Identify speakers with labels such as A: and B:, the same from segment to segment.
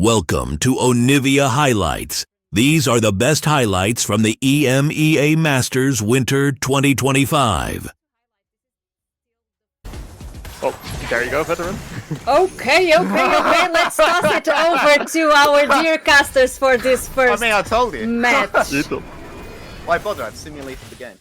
A: Welcome to Onivia Highlights. These are the best highlights from the EMEA Masters Winter 2025.
B: Oh, there you go, veteran.
C: Okay, let's toss it over to our dear casters for this first
B: I told you.
C: match.
B: Why bother? I've simulated the game.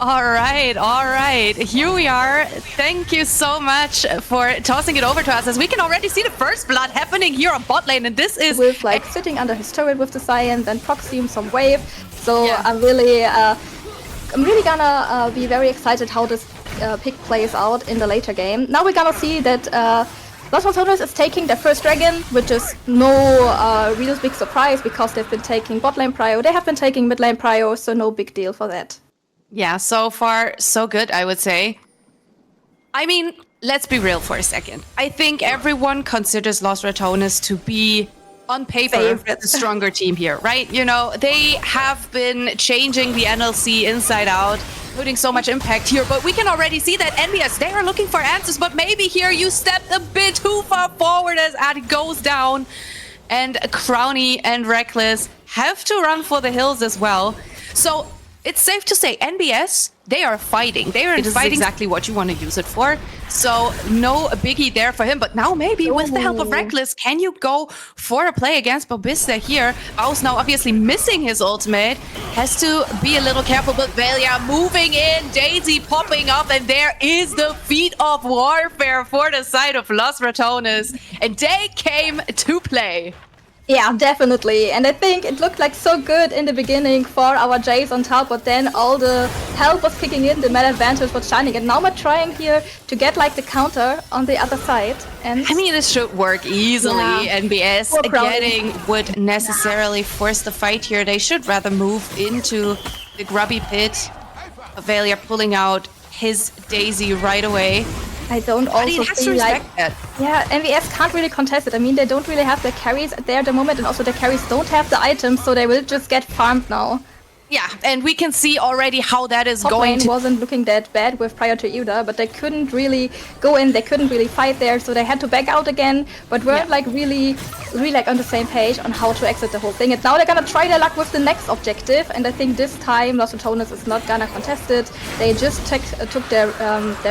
D: All right. Here we are. Thank you so much for tossing it over to us, as we can already see the first blood happening here on bot lane, and this is
E: with like sitting under his turret with the Scion, then proxium some wave. So
D: Yeah.
E: I'm really gonna be very excited how this pick plays out in the later game. Now we're gonna see that Ratones is taking their first dragon, which is no real big surprise because they've been taking bot lane prio. They have been taking mid lane prio, so no big deal for that.
D: yeah, so far so good, I would say. I mean, let's be real for a second. I think everyone considers Los Ratones to be, on paper, the stronger team here, right? You know, they have been changing the NLC inside out, putting so much impact here, but we can already see that NBS, they are looking for answers, but maybe here you stepped a bit too far forward as Ad goes down, and Crowny and Reckless have to run for the hills as well. So it's safe to say NBS, they are fighting. They are fighting exactly what you want to use it for. So no biggie there for him. But now maybe with the help of Reckless, can you go for a play against Bobista here? Bao's now obviously missing his ultimate. Has to be a little careful, but Velia moving in. Daisy popping up, and there is the feat of warfare for the side of Los Ratones. And they came to play.
E: Yeah, definitely. And I think it looked like so good in the beginning for our Jays on top, but then all the help was kicking in, the meta advantage was shining, and now we're trying here to get like the counter on the other side. And
D: I mean, this should work easily.
E: Yeah.
D: NBS getting would necessarily force the fight here. They should rather move into the grubby pit. Velia pulling out his Daisy right away.
E: I don't also feel like yeah, NBS can't really contest it. I mean, they don't really have the carries there at the moment, and also the carries don't have the items, so they will just get farmed now.
D: Yeah, and we can see already how that is
E: Top
D: going.
E: lane wasn't looking that bad with prior to Yuda, but they couldn't really go in, they couldn't really fight there, so they had to back out again, but weren't like really like on the same page on how to exit the whole thing. And now they're gonna try their luck with the next objective, and I think this time Los Ratones is not gonna contest it. They just took their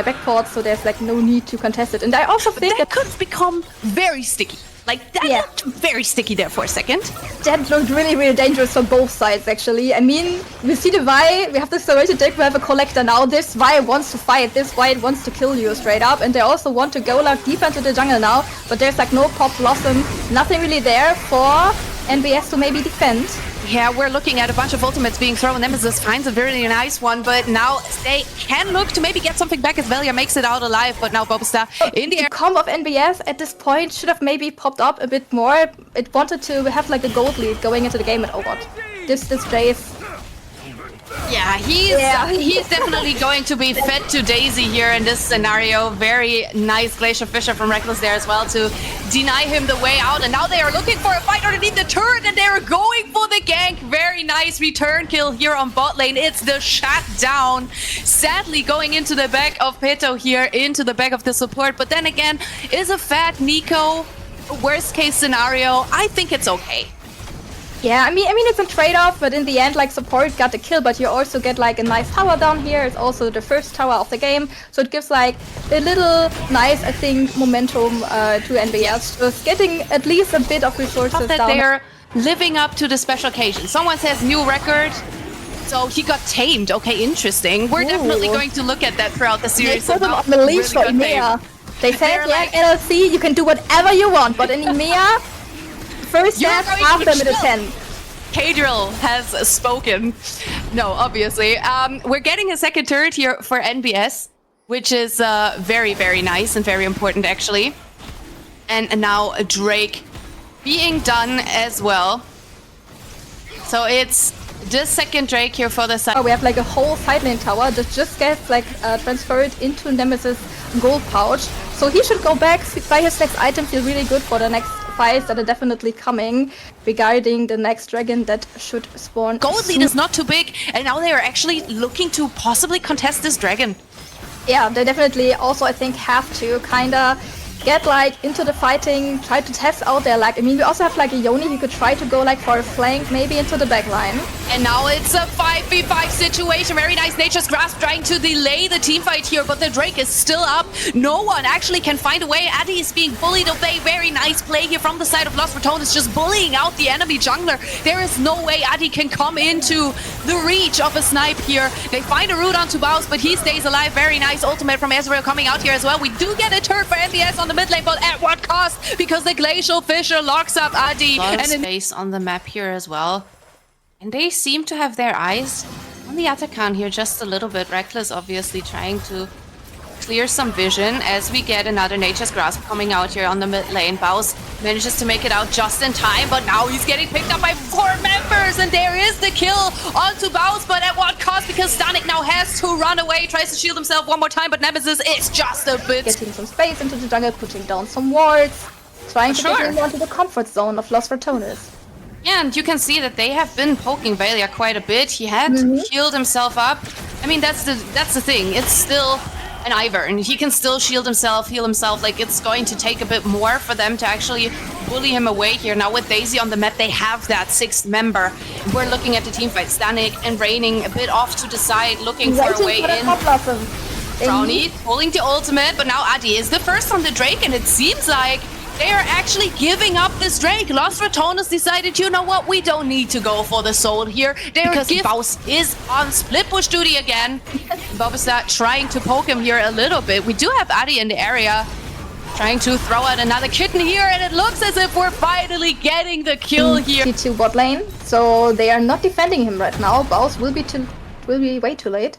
E: backport, so there's like no need to contest it. And I also think
D: that could become very sticky. Like, that looked very sticky there for a second.
E: That looked really, really dangerous for both sides, actually. I mean, we see the Vi, we have the Serrated deck, we have a Collector now. This Vi wants to fight, this Vi wants to kill you straight up, and they also want to go like deeper into the jungle now, but there's like no pop blossom, nothing really there for NBS to maybe defend.
D: Yeah, we're looking at a bunch of ultimates being thrown. Nemesis finds a very nice one, but now they can look to maybe get something back as Velia makes it out alive, but now Bobista in the air.
E: The combo of NBS at this point should have maybe popped up a bit more. It wanted to have like a gold lead going into the game, and oh god, this Jace.
D: Yeah, he's definitely going to be fed to Daisy here in this scenario. Very nice Glacier Fisher from Reckless there as well to deny him the way out. And now they are looking for a fight underneath the turret, and they're going for the gank. Very nice return kill here on bot lane. It's the shutdown. Sadly going into the back of Peto here, into the back of the support. But then again, is a fat Nico a worst case scenario? I think it's okay.
E: Yeah, I mean it's a trade-off, but in the end, like, support got the kill, but you also get like a nice tower down here. It's also the first tower of the game, so it gives like a little nice, I think, momentum to NBS, just getting at least a bit of resources
D: that
E: down.
D: They're living up to the special occasion. Someone says new record, so he got tamed. Okay, interesting. We're definitely going to look at that throughout the series.
E: They put them on the leash for EMEA. They said, yeah, NLC, you can do whatever you want, but in EMEA, first death, after minute 10.
D: Kadrill has spoken. No, obviously. We're getting a second turret here for NBS, which is very, very nice and very important, actually. And now a Drake being done as well. So it's the second Drake here for the side.
E: Oh, we have like a whole side lane tower that just gets like transferred into Nemesis gold pouch. So he should go back, buy his next item, feel really good for the next fights that are definitely coming regarding the next dragon that should spawn.
D: Gold lead is not too big, and now they are actually looking to possibly contest this dragon.
E: Yeah, they definitely also, I think, have to kinda get like into the fighting, try to test out their lag. I mean, we also have like a Yoni who could try to go like for a flank, maybe into the back line.
D: And now it's a 5v5 situation. Very nice Nature's Grasp trying to delay the team fight here, but the Drake is still up. No one actually can find a way. Addy is being bullied away. Very nice play here from the side of Lost Ratones, just bullying out the enemy jungler. There is no way Addy can come into the reach of a snipe here. They find a route onto Baus, but he stays alive. Very nice ultimate from Ezreal coming out here as well. We do get a turret for NBS on the mid lane, but at what cost? Because the Glacial Fissure locks up Addy.
F: A lot of space on the map here as well. And they seem to have their eyes on the Atakan here just a little bit. Reckless obviously trying to clear some vision as we get another Nature's Grasp coming out here on the mid lane. Baus manages to make it out just in time, but now he's getting picked up by 4 members, and there is the kill onto Baus, but at what cost? Because Stanik now has to run away, tries to shield himself one more time, but Nemesis is just a bit...
E: Getting some space into the jungle, putting down some wards, trying to get into the comfort zone of Lost Ratones.
F: Yeah, and you can see that they have been poking Valia quite a bit. He had healed himself up. I mean, that's the thing. It's still an Ivern, and he can still shield himself, heal himself. Like, it's going to take a bit more for them to actually bully him away here. Now with Daisy on the map, they have that 6th member. We're looking at the team fight. Stanik and Raining a bit off to the side, looking for a way in. Brownie pulling the ultimate, but now Addy is the first on the Drake, and it seems like they are actually giving up this Drake. Lost Ratones decided, you know what, we don't need to go for the soul here. Because Baus is on split push duty again. Bobista trying to poke him here a little bit. We do have Addy in the area, trying to throw out another kitten here, and it looks as if we're finally getting the kill here.
E: T2 bot lane, so they are not defending him right now. Baus will be way too late.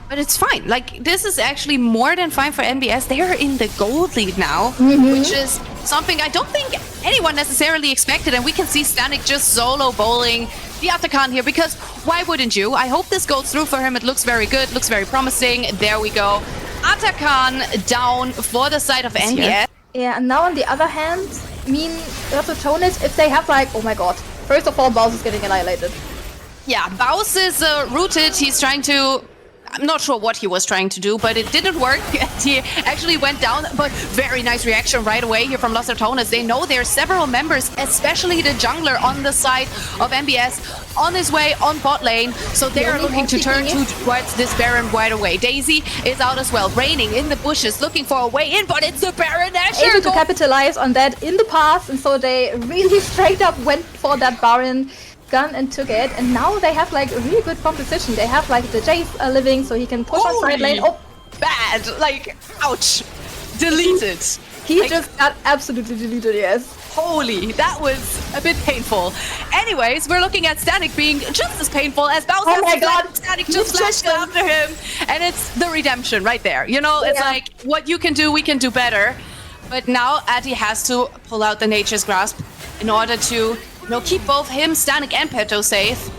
D: But it's fine. Like, this is actually more than fine for NBS. They are in the gold lead now, which is something I don't think anyone necessarily expected. And we can see Stanik just solo bowling the Atakan here, because why wouldn't you? I hope this goes through for him. It looks very good, looks very promising. There we go. Atakan down for the side of NBS.
E: Yeah, and now on the other hand, I mean, Ratones, if they have like, oh my god. First of all, Baus is getting annihilated.
D: Yeah, Baus is rooted. He's trying to... I'm not sure what he was trying to do, but it didn't work. He actually went down, but very nice reaction right away here from Lost Ratones. They know there are several members, especially the jungler on the side of NBS, on his way on bot lane. So they are looking to turn towards this Baron right away. Daisy is out as well, Raining in the bushes, looking for a way in, but it's the Baron Asher.
E: Able to capitalize on that in the past, and so they really straight up went for that Baron gun and took it, and now they have like a really good composition. They have like the Jace living, so he can push on side lane. Oh,
D: bad! Like, ouch! Deleted.
E: He just got absolutely deleted, yes.
D: Holy, that was a bit painful. Anyways, we're looking at Stanik being just as painful as Baus.
E: Oh my god!
D: Stanik just flashed after him, and it's the redemption right there. You know, it's like, what you can do, we can do better. But now Addy has to pull out the Nature's Grasp in order to keep both him, Stanik, and Peto safe.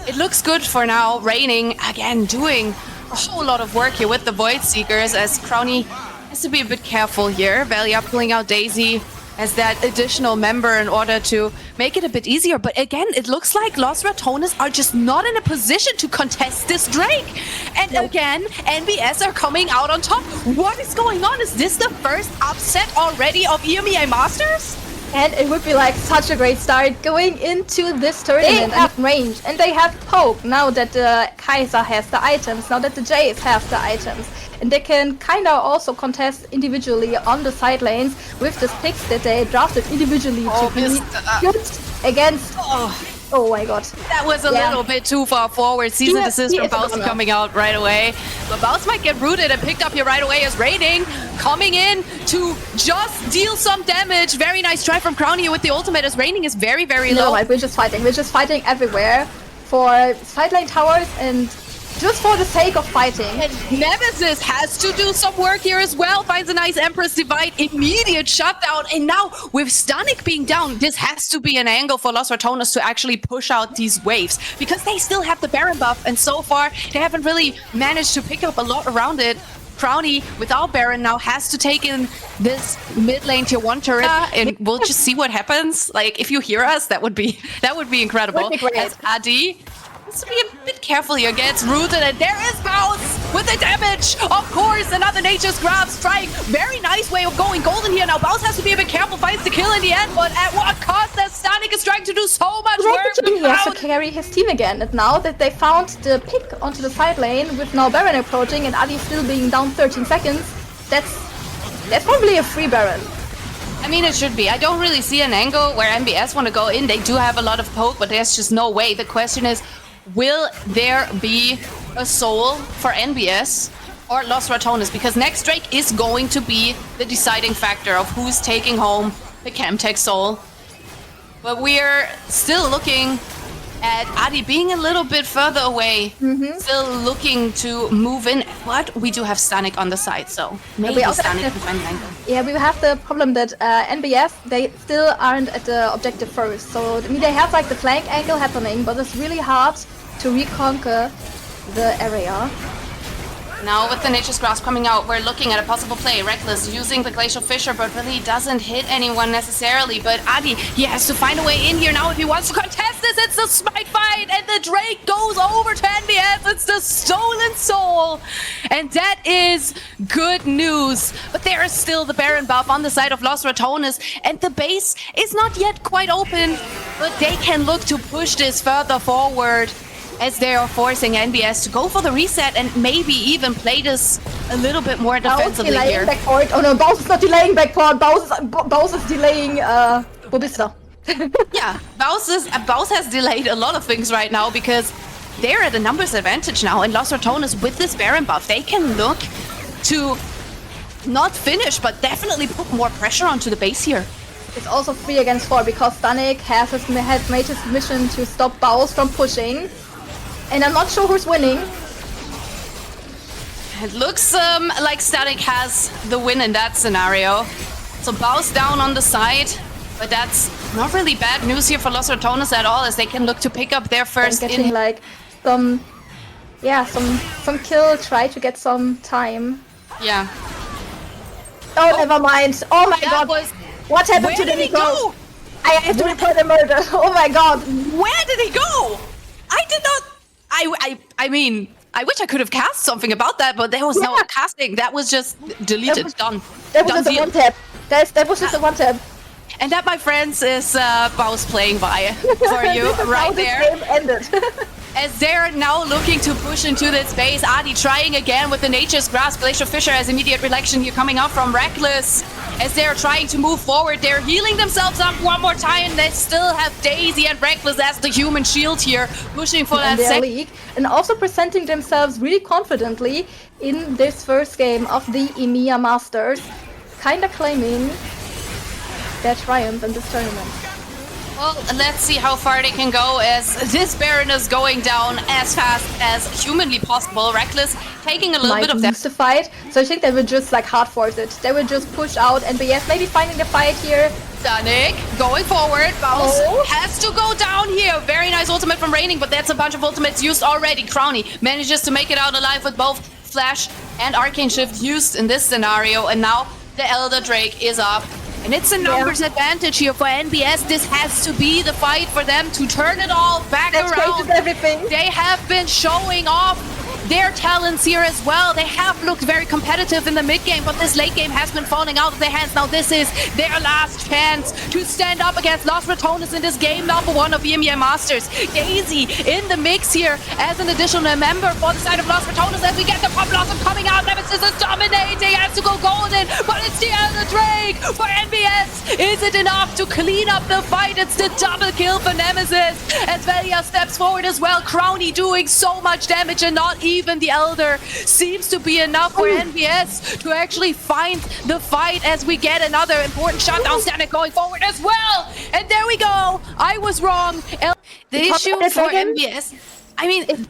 D: It looks good for now. Raining, again, doing a whole lot of work here with the Void Seekers, as Crowny has to be a bit careful here. Valia pulling out Daisy as that additional member in order to make it a bit easier. But again, it looks like Lost Ratones are just not in a position to contest this Drake. And again, NBS are coming out on top. What is going on? Is this the first upset already of EMEA Masters?
E: And it would be like such a great start going into this tournament. They have range and they have poke now that the Kaiser has the items, now that the Jace have the items. And they can kind of also contest individually on the side lanes with the picks that they drafted individually to be good against... Oh my god.
D: That was a little bit too far forward. Season assist from Baus coming out right away. But Baus might get rooted and picked up here right away as Raining coming in to just deal some damage. Very nice try from Crowny with the ultimate, as Raining is very, very low.
E: No, we're just fighting. We're just fighting everywhere for side lane towers and just for the sake of fighting.
D: And Nemesis has to do some work here as well. Finds a nice Empress Divide, immediate shutdown. And now with Stanik being down, this has to be an angle for Lost Ratones to actually push out these waves, because they still have the Baron buff. And so far, they haven't really managed to pick up a lot around it. Crowny, without Baron, now has to take in this mid lane tier 1 turret, and we'll just see what happens. Like, if you hear us, that would be incredible.
E: Would be great.
D: As Addy has to be a bit careful here, gets rooted, and there is Baus
F: with the damage. Of course, another Nature's Grab strike. Very nice way of going golden here. Now, Baus has to be a bit careful, finds the kill in the end, but at what cost? That Stanik is trying to do so much work.
E: He has to carry his team again, and now that they found the pick onto the side lane with now Baron approaching and Adi still being down 13 seconds, that's probably a free Baron.
F: I mean, it should be. I don't really see an angle where NBS want to go in. They do have a lot of poke, but there's just no way. The question is, will there be a soul for NBS or Lost Ratones? Because next Drake is going to be the deciding factor of who's taking home the Chemtech soul. But we're still looking at Adi being a little bit further away, still looking to move in. But we do have Stanik on the side, so maybe Stanik can find an angle.
E: Yeah, we have the problem that NBS, they still aren't at the objective first. So I mean, they have like the flank angle happening, but it's really hard to reconquer the area.
F: Now with the Nature's Grasp coming out, we're looking at a possible play. Reckless using the Glacial Fissure, but really doesn't hit anyone necessarily. But Adi, he has to find a way in here now if he wants to contest this. It's the Smite fight, and the Drake goes over to NBS. It's the Stolen Soul, and that is good news. But there is still the Baron buff on the side of Lost Ratones, and the base is not yet quite open, but they can look to push this further forward, as they are forcing NBS to go for the reset and maybe even play this a little bit more defensively here.
E: Backport. Oh no, Baus is not delaying backport. Baus is delaying Bobista.
F: Yeah, Baus has delayed a lot of things right now because they're at a numbers advantage now, and Lost Ratones with this Baron buff, they can look to not finish, but definitely put more pressure onto the base here.
E: It's also 3 against 4 because Stanik has made his mission to stop Baus from pushing. And I'm not sure who's winning.
F: It looks like Stanik has the win in that scenario. So Baus down on the side, but that's not really bad news here for Lost Ratones at all, as they can look to pick up their first
E: getting
F: in.
E: Like some kill, try to get some time.
F: Yeah.
E: Oh, never mind. Oh my god. What happened to the Nico? I have to report the murder. Oh my god.
F: Where did he go? I did not. I mean, I wish I could have cast something about that, but there was no casting. That was just deleted. Done.
E: That was just a one tap. That was just a one tap.
F: And that, my friends, is Baus playing by for you right there.
E: Game ended.
F: As they're now looking to push into this base, Adi trying again with the Nature's Grasp. Glacial Fissure has immediate reaction here coming out from Reckless. As they're trying to move forward, they're healing themselves up one more time. They still have Daisy and Reckless as the human shield here, pushing for that
E: league, and also presenting themselves really confidently in this first game of the EMEA Masters, kinda claiming their triumph in this tournament.
F: Well, let's see how far they can go, as this Baron is going down as fast as humanly possible. Reckless taking a little bit of that.
E: The fight, so I think they will just like hard force it. They will just push out NBS, maybe finding the fight here.
F: Stanik going forward. Baus has to go down here. Very nice ultimate from Raining, but that's a bunch of ultimates used already. Crowny manages to make it out alive with both Flash and Arcane Shift used in this scenario, and now the Elder Drake is up. And it's a numbers advantage here for NBS. This has to be the fight for them to turn it all back around.
E: Everything.
F: They have been showing off their talents here as well. They have looked very competitive in the mid game, but this late game has been falling out of their hands. Now this is their last chance to stand up against Lost Ratones in this game number 1 of EMEA Masters. Daisy in the mix here as an additional member for the side of Lost Ratones, as we get the Pop Blossom coming out. Nemesis is dominating, has to go golden, but it's the Elder Drake for NBS. Is it enough to clean up the fight? It's the double kill for Nemesis as Velia steps forward as well. Crowny doing so much damage, and not even the Elder seems to be enough for NBS to actually find the fight, as we get another important shutdown. Stanik going forward as well. And there we go. I was wrong. The issue for NBS, I mean,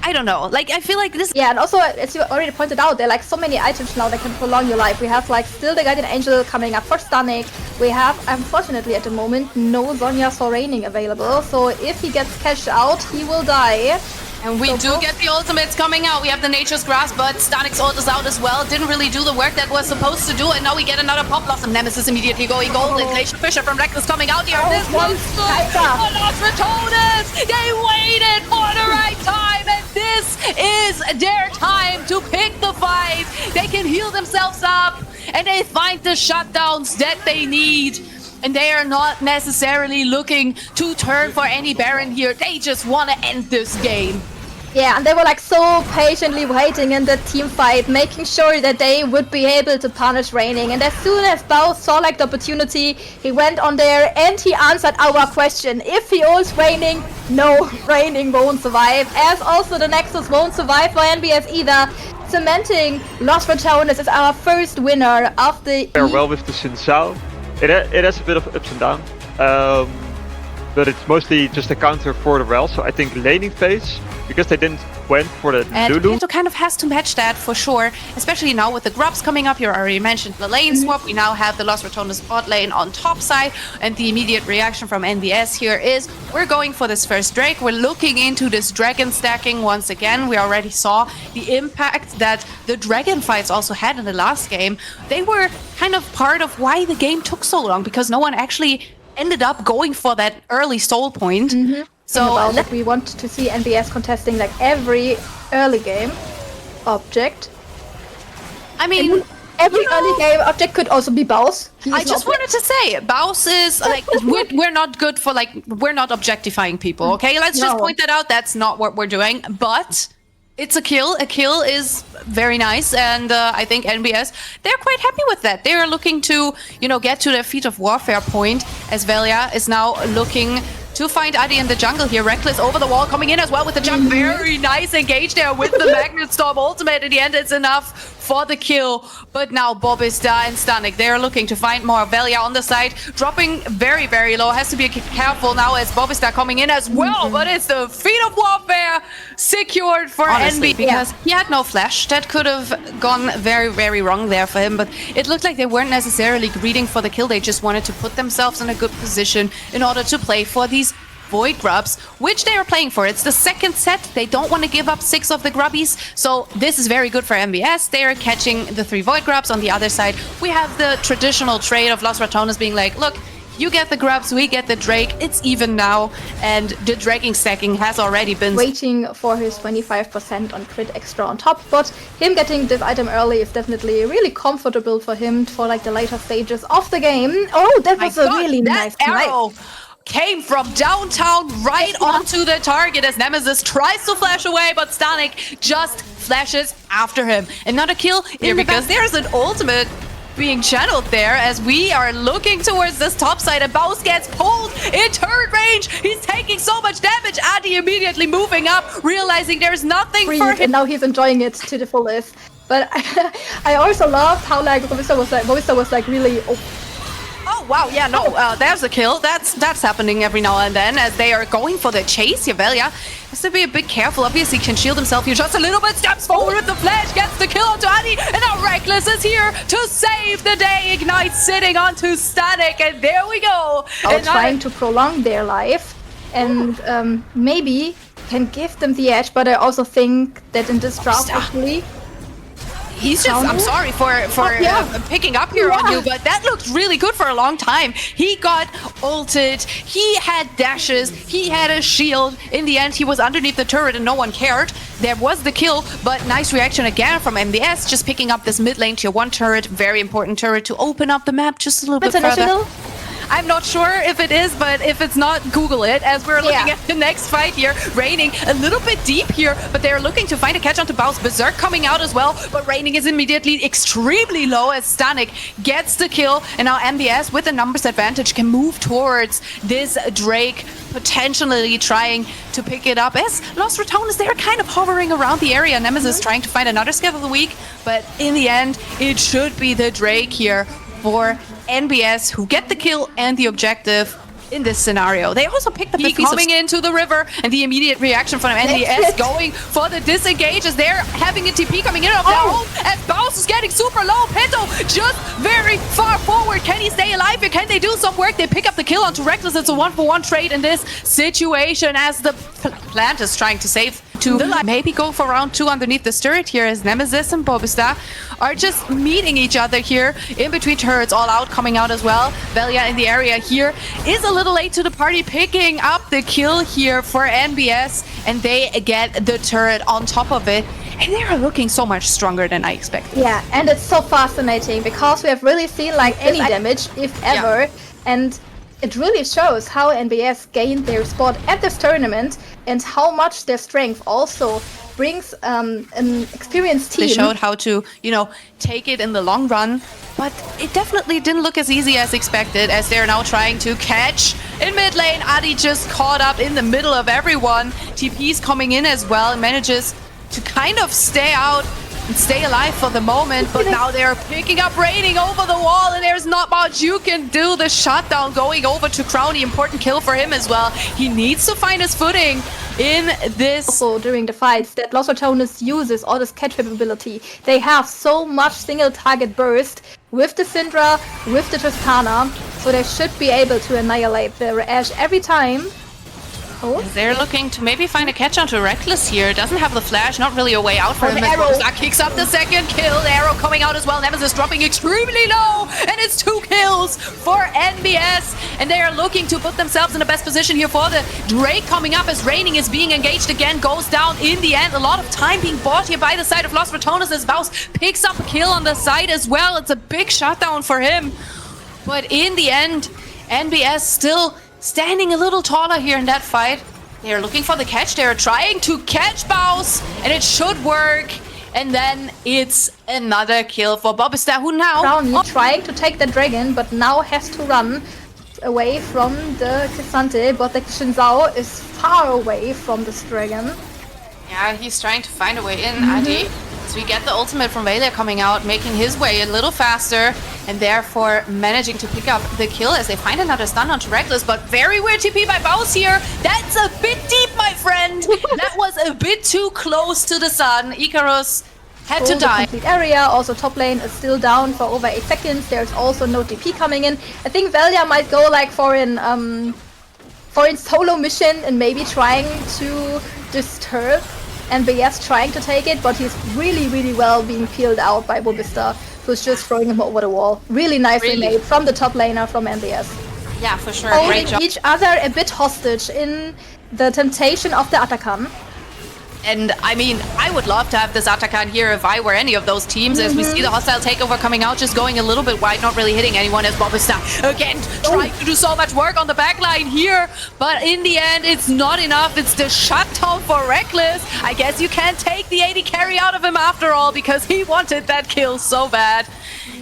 F: I don't know. Like, I feel like this...
E: Yeah, and also, as you already pointed out, there are like so many items now that can prolong your life. We have like still the Guardian Angel coming up for Stanik. We have, unfortunately at the moment, no Zhonya for Raining available. So if he gets cashed out, he will die.
F: And we do get the ultimates coming out. We have the Nature's Grasp, but Stanik's ult is out as well. Didn't really do the work that was supposed to do, and now we get another Pop Blossom. Nemesis immediately going golden. Glacial Fissure from Reckless coming out here. This one's good for Lost Ratones. They waited for the right time, and This is their time to pick the fight. They can heal themselves up and they find the shutdowns that they need. And they are not necessarily looking to turn for any Baron here. They just want to end this game.
E: Yeah, and they were like so patiently waiting in the team fight, making sure that they would be able to punish Raining. And as soon as Bao saw like the opportunity, he went on there and he answered our question. If he ults Raining, no, Raining won't survive. As also the Nexus won't survive for NBS either. Cementing Los Ratones as our first winner of the
G: Farewell with the Xin Zhao. It has a bit of ups and downs. But it's mostly just a counter for the Rel. So I think laning phase, because they didn't went for the
F: and
G: Lulu.
F: Pinto kind of has to match that for sure, especially now with the grubs coming up. You already mentioned the lane swap. We now have the Los Ratones bot lane on top side, and the immediate reaction from NBS here is we're going for this first Drake. We're looking into this dragon stacking once again. We already saw the impact that the dragon fights also had in the last game. They were kind of part of why the game took so long, because no one actually ended up going for that early soul point. So
E: that we want to see NBS contesting like every early game object.
F: I mean,
E: every early game object could also be Baus.
F: I just wanted to say, Baus is like, we're not good for like, we're not objectifying people, okay? Let's just point that out. That's not what we're doing, but it's a kill. A kill is very nice, and I think NBS, they're quite happy with that. They are looking to, you know, get to their feat of warfare point, as Velia is now looking to find Adi in the jungle here. Reckless over the wall, coming in as well with the jump. Very nice engage there with the Magnet Storm ultimate. In the end, it's enough for the kill. But now Bobista and Stanik, they're looking to find more. Velia on the side, dropping very, very low. Has to be careful now as Bobista coming in as well. But it's the feat of warfare secured for NB, because he had no flash. That could have gone very, very wrong there for him. But it looked like they weren't necessarily greeding for the kill. They just wanted to put themselves in a good position in order to play for these Void Grubs, which they are playing for. It's the second set. They don't want to give up 6 of the Grubbies, so this is very good for NBS. They are catching the 3 Void Grubs. On the other side, we have the traditional trade of Los Ratones being like, look, you get the Grubs, we get the Drake. It's even now, and the Draking stacking has already been
E: waiting for his 25% on crit extra on top, but him getting this item early is definitely really comfortable for him for like the later stages of the game. Oh, that was a really nice
F: arrow. Came from downtown right onto the target as Nemesis tries to flash away, but Stanik just flashes after him. Another kill in because there's an ultimate being channeled there as we are looking towards this top side, and Baus gets pulled in turret range. He's taking so much damage. Adi immediately moving up, realizing there's nothing for him.
E: And now he's enjoying it to the fullest. But I also loved how like Bobista was like really
F: Oh wow, yeah, no, there's a kill. That's happening every now and then as they are going for the chase here. Velia has to be a bit careful. Obviously, he can shield himself here just a little bit. Steps forward with the flash, gets the kill onto Adi, and now Reckless is here to save the day. Ignite sitting onto Stanik, and there we go. And
E: trying to prolong their life, and maybe can give them the edge. But I also think that in this draft, actually.
F: He's just, I'm sorry for picking up here on you, but that looked really good for a long time. He got ulted, he had dashes, he had a shield. In the end, he was underneath the turret and no one cared. There was the kill, but nice reaction again from MBS, just picking up this mid lane tier 1 turret, very important turret to open up the map just a little bit further. I'm not sure if it is, but if it's not, Google it, as we're looking at the next fight here. Raining a little bit deep here, but they're looking to find a catch onto Baus. Berserk coming out as well, but Raining is immediately extremely low as Stanik gets the kill, and now MBS with the numbers advantage can move towards this Drake, potentially trying to pick it up. As Los Ratones, they're kind of hovering around the area. Nemesis trying to find another scav of the week, but in the end, it should be the Drake here for NBS, who get the kill and the objective in this scenario. They also picked up the coming into the river, and the immediate reaction from NBS going for the disengage as they're having a TP coming in of their own, and Baus is getting super low. Pinto just very far forward. Can he stay alive here? Can they do some work? They pick up the kill onto Reckless. It's a 1-for-1 trade in this situation as the plant is trying to save
D: to maybe go for round 2 underneath this turret here, as Nemesis and Bobista are just meeting each other here in between turrets. All Out coming out as well. Velia in the area here is a little late to the party, picking up the kill here for NBS, and they get the turret on top of it. And they are looking so much stronger than I expected.
E: Yeah, and it's so fascinating because we have really seen like any damage, if ever, and it really shows how NBS gained their spot at this tournament and how much their strength also brings an experienced team.
D: They showed how to, you know, take it in the long run, but it definitely didn't look as easy as expected, as they're now trying to catch in mid lane. Adi just caught up in the middle of everyone. TP's coming in as well and manages to kind of stay out and stay alive for the moment, but now they're picking up Raining over the wall, and there's not much you can do. The shutdown going over to Crowny, important kill for him as well. He needs to find his footing in this.
E: Also during the fights that Los Ratones uses all this catch capability. They have so much single target burst with the Syndra, with the Tristana, so they should be able to annihilate the Ashe every time.
D: They're looking to maybe find a catch onto Reckless here. Doesn't have the flash, not really a way out for him. That kicks up the second kill. The arrow coming out as well. Nemesis dropping extremely low, and it's 2 kills for NBS. And they are looking to put themselves in the best position here for the Drake coming up as Raining is being engaged again. Goes down in the end. A lot of time being bought here by the side of Los Ratones as Baus picks up a kill on the side as well. It's a big shutdown for him. But in the end, NBS still standing a little taller here in that fight. They're looking for the catch. They're trying to catch Baus, and it should work. And then it's another kill for Bobista, who now...
E: Brownie trying to take the dragon, but now has to run away from the Crescente, but the Shinzao is far away from this dragon.
D: Yeah, he's trying to find a way in, Adi. So we get the ultimate from Velia coming out, making his way a little faster, and therefore managing to pick up the kill as they find another stun onto Reckless, but very weird TP by Baus here. That's a bit deep, my friend. That was a bit too close to the sun. Icarus had to die.
E: Complete area. Also top lane is still down for over 8 seconds. There's also no TP coming in. I think Velia might go like for an solo mission and maybe trying to disturb NBS trying to take it, but he's really well being peeled out by Bobista, who's just throwing him over the wall. Really nicely made from the top laner from NBS.
D: Yeah, for sure.
E: Holding
D: Great job.
E: each other a bit hostage in the temptation of the Atakan.
D: And I mean, I would love to have this Atakan here if I were any of those teams, as we see the hostile takeover coming out, just going a little bit wide, not really hitting anyone, as Bobista again trying to do so much work on the backline here. But in the end, it's not enough. It's the shutdown for Reckless. I guess you can't take the 80 carry out of him after all, because he wanted that kill so bad.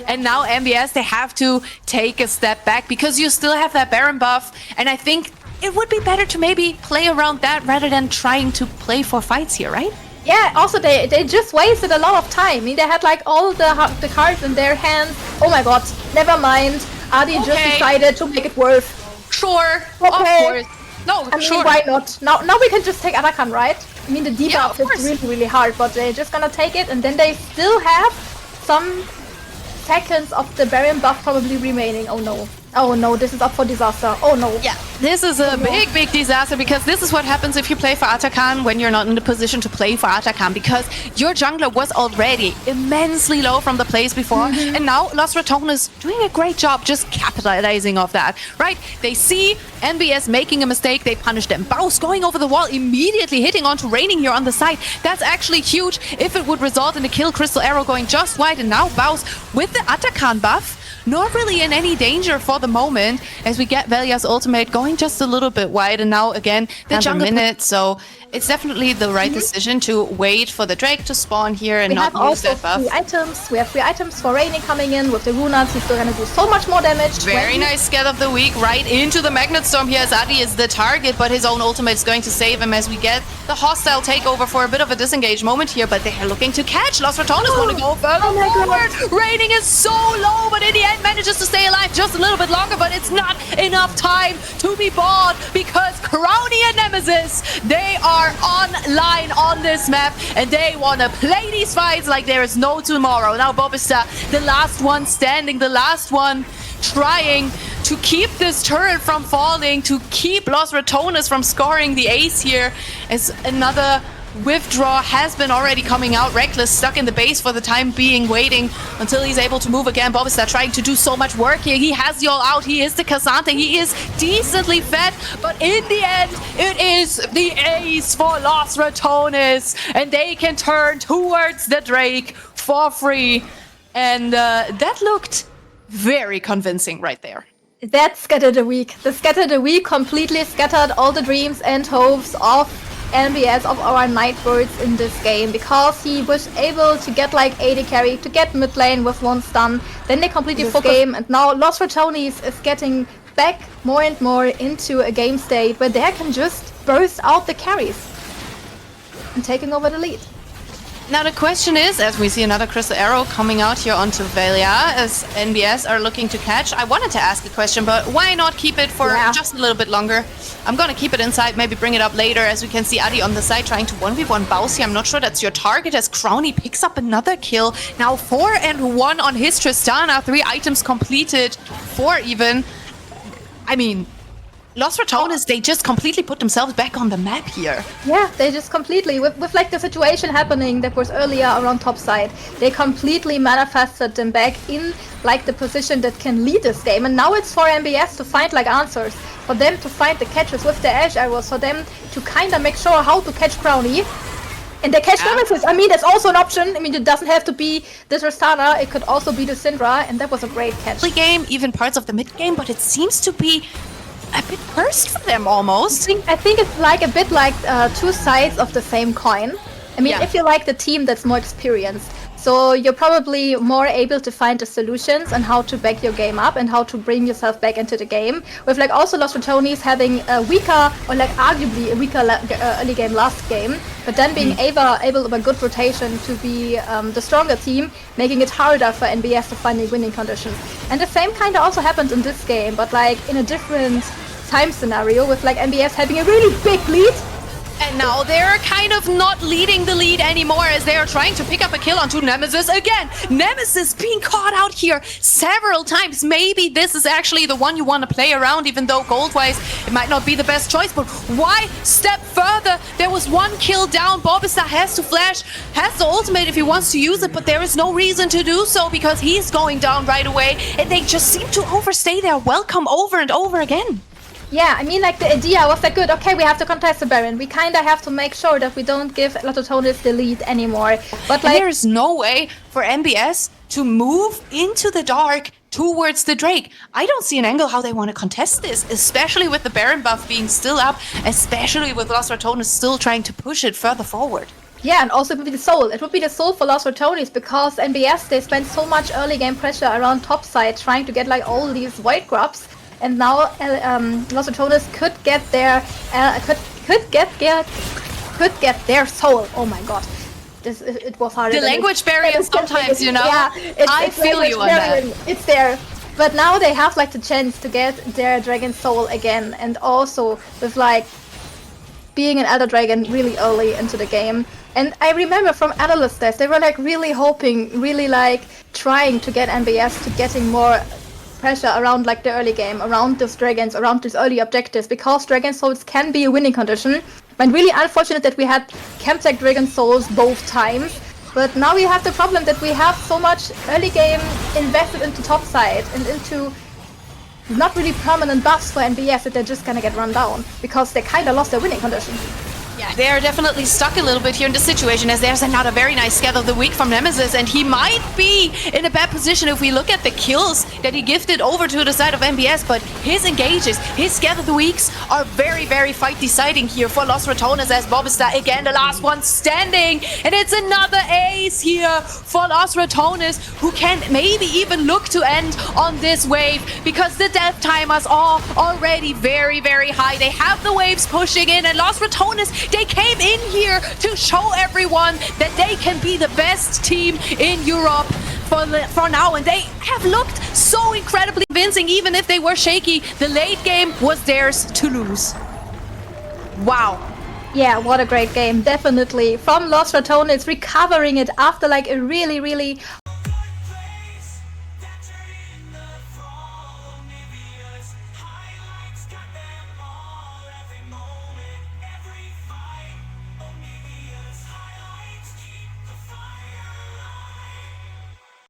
D: And now NBS, they have to take a step back because you still have that Baron buff. And I think it would be better to maybe play around that rather than trying to play for fights here, right?
E: Yeah, also they just wasted a lot of time. I mean, they had like all the cards in their hands. Oh my god, never mind. Adi just decided to make it worth.
D: Sure,
E: okay.
D: Of course. No,
E: I mean,
D: sure.
E: why not? Now we can just take Atakan, right? I mean, the debuff is really hard, but they're just gonna take it, and then they still have some seconds of the Baron buff probably remaining. Oh no. Oh no, this is up for disaster. Oh no.
D: Yeah, this is a big disaster, because this is what happens if you play for Atakan when you're not in the position to play for Atakan, because your jungler was already immensely low from the plays before, and now Los Ratones is doing a great job just capitalizing off that, right? They see NBS making a mistake, they punish them. Baus going over the wall, immediately hitting onto Raining here on the side. That's actually huge if it would result in a kill. Crystal Arrow going just wide, and now Baus with the Atakan buff, not really in any danger for the moment, as we get Velia's ultimate going just a little bit wide, and now again the jungle minute, so it's definitely the right decision to wait for the Drake to spawn here and not use that buff.
E: We have 3 items for Raining coming in with the Runas. He's still gonna do so much more damage.
D: Very nice scale of the week right into the Magnet Storm here, as Adi is the target, but his own ultimate is going to save him as we get the hostile takeover for a bit of a disengaged moment here, but they're looking to catch. Los Ratones want to go further forward. Raining is so low, but in the end manages to stay alive just a little bit longer, but it's not enough time to be bought, because Crowny and Nemesis, they are online on this map, and they want to play these fights like there is no tomorrow. Now Bobista, the last one standing, the last one trying to keep this turret from falling, to keep Los Ratones from scoring the ace here, as another
F: Withdraw has been already coming out. Reckless stuck in the base for the time being, waiting until he's able to move again. Bobista trying to do so much work here. He has the all out. He is the Cassante. He is decently fed. But in the end, it is the ace for Los Ratones. And they can turn towards the Drake for free. And that looked very convincing right there.
E: That scattered the week. The Scatter the Week completely scattered all the dreams and hopes of NBS, of our Nightbirds in this game, because he was able to get like AD carry, to get mid lane with one stun. Then they completely focused game, and now Los Ratones is getting back more and more into a game state where they can just burst out the carries and taking over the lead.
F: Now the question is, as we see another Crystal Arrow coming out here onto Velia, as NBS are looking to catch. I wanted to ask a question, but why not keep it for just a little bit longer? I'm gonna keep it inside, maybe bring it up later, as we can see Adi on the side trying to 1v1 Bowsy. I'm not sure that's your target, as Crowny picks up another kill. Now 4-1 on his Tristana, 3 items completed, 4 even. I mean, Los Ratones, they just completely put themselves back on the map here.
E: Yeah, they just completely, with like the situation happening that was earlier around top side, they completely manifested them back in like the position that can lead this game. And now it's for NBS to find like answers, for them to find the catches with the edge arrows, for them to kind of make sure how to catch Crowny. And they catch Nemesis. I mean, that's also an option. I mean, it doesn't have to be the Tristana, it could also be the Syndra, and that was a great catch.
F: Early game, even parts of the mid game, but it seems to be a bit cursed for them almost.
E: I think it's like a bit like 2 sides of the same coin. I mean, if you like the team that's more experienced, so you're probably more able to find the solutions and how to back your game up and how to bring yourself back into the game. With like also Los Ratones having a weaker, or like arguably a weaker early game last game, but then being able with a good rotation to be the stronger team, making it harder for NBS to find a winning conditions. And the same kind of also happened in this game, but like in a different time scenario, with like NBS having a really big lead.
F: And now they're kind of not leading the lead anymore, as they are trying to pick up a kill onto Nemesis again. Nemesis being caught out here several times. Maybe this is actually the one you want to play around, even though gold-wise it might not be the best choice. But why step further? There was 1 kill down. Bobista has to flash, has the ultimate if he wants to use it, but there is no reason to do so because he's going down right away. And they just seem to overstay their welcome over and over again.
E: Yeah, I mean, like, the idea was like, good, okay, we have to contest the Baron. We kind of have to make sure that we don't give Ratones the lead anymore. But like,
F: there's no way for NBS to move into the dark towards the Drake. I don't see an angle how they want to contest this, especially with the Baron buff being still up, especially with Los Ratones still trying to push it further forward.
E: yeah, and also it would be the soul. It would be the soul for Los Ratones, because NBS, they spent so much early game pressure around top side trying to get like all these white grubs. And now Los Ratones could get their could get their soul. Oh my god, it was hard.
F: The language barrier sometimes, you know.
E: Yeah,
F: I feel you on that.
E: It's there, but now they have like the chance to get their dragon soul again, and also with like being an Elder Dragon really early into the game. And I remember from analyst tests, they were like really hoping, really like trying to get NBS to getting more pressure around like the early game, around those dragons, around these early objectives, because Dragon Souls can be a winning condition. And really unfortunate that we had Chemtech Dragon Souls both times. But now we have the problem that we have so much early game invested into top side and into not really permanent buffs for NBS that they're just gonna get run down because they kinda lost their winning condition.
F: Yeah, they are definitely stuck a little bit here in this situation, as there's another very nice Scatter of the Week from Nemesis, and he might be in a bad position if we look at the kills that he gifted over to the side of NBS, but his engages, his Scatter of the Weeks are very, very fight deciding here for Los Ratones, as Bobista again the last one standing, and it's another ace here for Los Ratones, who can maybe even look to end on this wave, because the death timers are already very, very high. They have the waves pushing in, and Los Ratones, they came in here to show everyone that they can be the best team in Europe for now, and they have looked so incredibly convincing. Even if they were shaky, the late game was theirs to lose. Wow.
E: Yeah, what a great game, definitely. From Los Ratones, recovering it after like a really, really